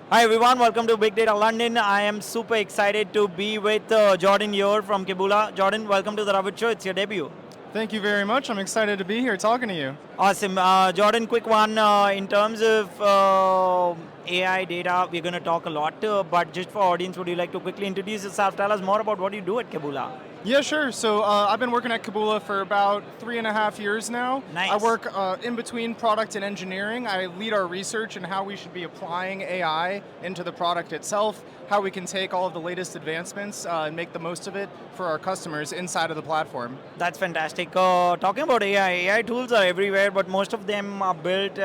Hi everyone, welcome to Big Data London. I am super excited to be with Jordan here from Keboola. Jordan, welcome to the Rabbit Show. It's your debut. Thank you very much. I'm excited to be here talking to you. Awesome. Jordan, quick one. In terms of AI data, we're going to talk a lot, but just for audience, would you like to quickly introduce yourself? Tell us more about what you do at Keboola. Yeah, sure. So I've been working at Kaboola for about 3.5 years now. Nice. I work in between product and engineering. I lead our research and how we should be applying AI into the product itself, how we can take all of the latest advancements and make the most of it for our customers inside of the platform. That's fantastic. Talking about AI tools are everywhere, but most of them are built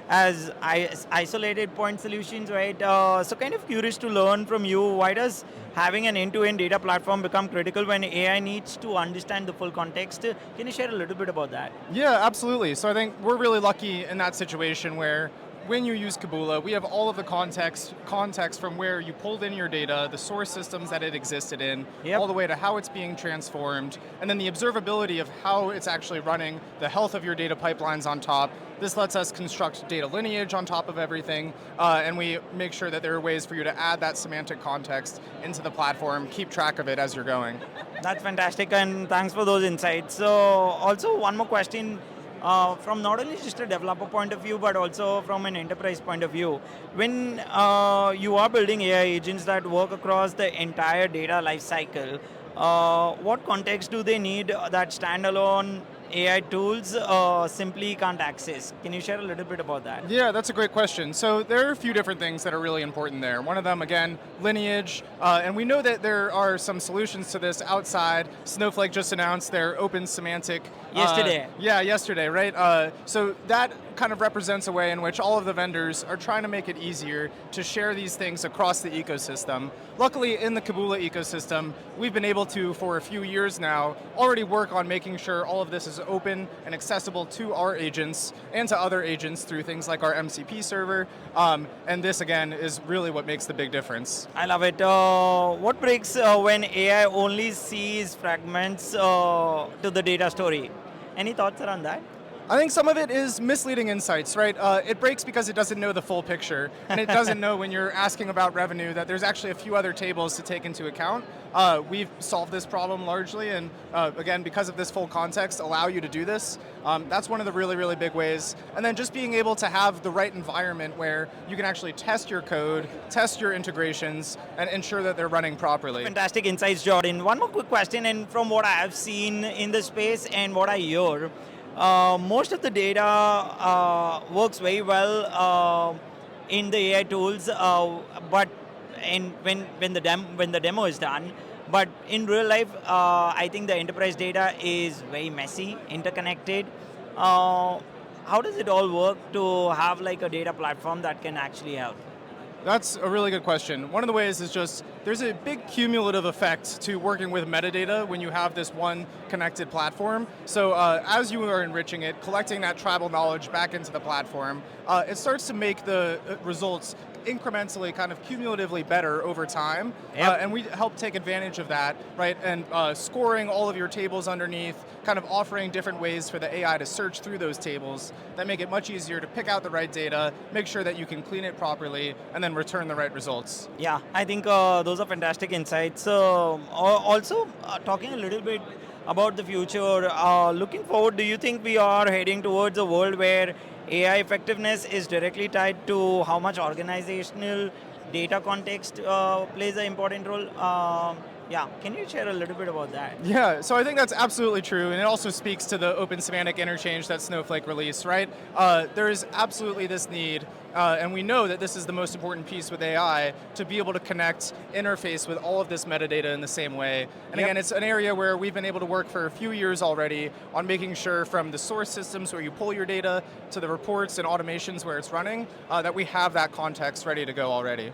as isolated point solutions, right? So kind of curious to learn from you, why does having an end-to-end data platform become critical when AI needs to understand the full context? Can you share a little bit about that? Yeah, absolutely. So I think we're really lucky in that situation where when you use Kaboola, we have all of the context from where you pulled in your data, the source systems that it existed in, Yep. all the way to how it's being transformed, and then the observability of how it's actually running, the health of your data pipelines on top. This lets us construct data lineage on top of everything, and we make sure that there are ways for you to add that semantic context into the platform, keep track of it as you're going. That's fantastic, and thanks for those insights. So, also one more question from not only just a developer point of view, but also from an enterprise point of view. When you are building AI agents that work across the entire data lifecycle, what context do they need that standalone AI tools simply can't access? Can you share a little bit about that? Yeah, that's a great question. So there are a few different things that are really important there. One of them, again, lineage, and we know that there are some solutions to this outside. Snowflake just announced their open semantic. Yesterday. Yesterday, right? So that kind of represents a way in which all of the vendors are trying to make it easier to share these things across the ecosystem. Luckily, in the Kaboola ecosystem, we've been able to, for a few years now, already work on making sure all of this is open and accessible to our agents and to other agents through things like our MCP server. And this, again, is really what makes the big difference. I love it. What breaks when AI only sees fragments to the data story? Any thoughts around that? I think some of it is misleading insights, right? It breaks because it doesn't know the full picture, and it doesn't know when you're asking about revenue that there's actually a few other tables to take into account. We've solved this problem largely, and again, because of this full context, allow you to do this. That's one of the really, really big ways. And then just being able to have the right environment where you can actually test your code, test your integrations, and ensure that they're running properly. Fantastic insights, Jordan. One more quick question, and from what I have seen in the space and what I hear, most of the data works very well in the AI tools, but when the demo is done. But in real life, I think the enterprise data is very messy, interconnected. How does it all work to have like a data platform that can actually help? That's a really good question. One of the ways is just there's a big cumulative effect to working with metadata when you have this one connected platform. So as you are enriching it, collecting that tribal knowledge back into the platform, it starts to make the results incrementally, kind of cumulatively better over time. Yep. And we help take advantage of that, right? And scoring all of your tables underneath, kind of offering different ways for the AI to search through those tables that make it much easier to pick out the right data, make sure that you can clean it properly, and then return the right results. Yeah, I think those are fantastic insights. Also, talking a little bit about the future, looking forward, do you think we are heading towards a world where AI effectiveness is directly tied to how much organizational data context plays an important role? Yeah, can you share a little bit about that? Yeah, so I think that's absolutely true, and it also speaks to the open semantic interchange that Snowflake released, right? There is absolutely this need, and we know that this is the most important piece with AI, to be able to connect, interface with all of this metadata in the same way. And Yep. again, it's an area where we've been able to work for a few years already on making sure from the source systems where you pull your data to the reports and automations where it's running, that we have that context ready to go already.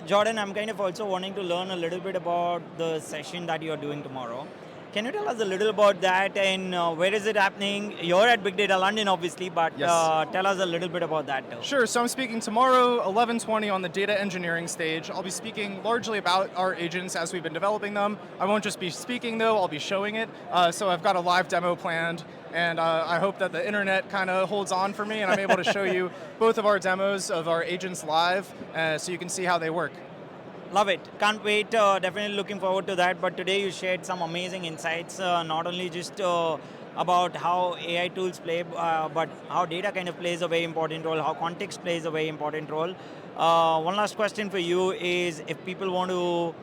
Jordan, I'm kind of also wanting to learn a little bit about the session that you're doing tomorrow. Can you tell us a little about that and where is it happening? You're at Big Data London, obviously, but Yes. tell us a little bit about that too. Sure, so I'm speaking tomorrow, 11:20 on the data engineering stage. I'll be speaking largely about our agents as we've been developing them. I won't just be speaking though, I'll be showing it. So I've got a live demo planned, and I hope that the internet kind of holds on for me and I'm able to show you both of our demos of our agents live so you can see how they work. Love it. Can't wait. Definitely looking forward to that. But today you shared some amazing insights, not only just about how AI tools play, but how data kind of plays a very important role, how context plays a very important role. One last question for you is, if people want to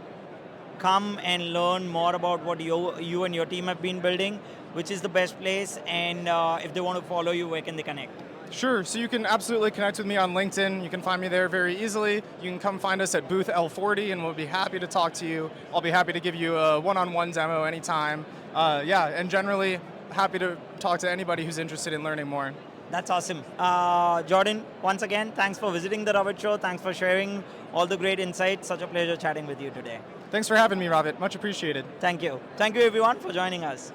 come and learn more about what you and your team have been building, which is the best place, and if they want to follow you, where can they connect? Sure, so you can absolutely connect with me on LinkedIn. You can find me there very easily. You can come find us at Booth L40 and we'll be happy to talk to you. I'll be happy to give you a one-on-one demo anytime. Yeah, and generally happy to talk to anybody who's interested in learning more. That's awesome. Jordan, once again, thanks for visiting the Robert Show. Thanks for sharing all the great insights. Such a pleasure chatting with you today. Thanks for having me, Robert. Much appreciated. Thank you. Thank you everyone for joining us.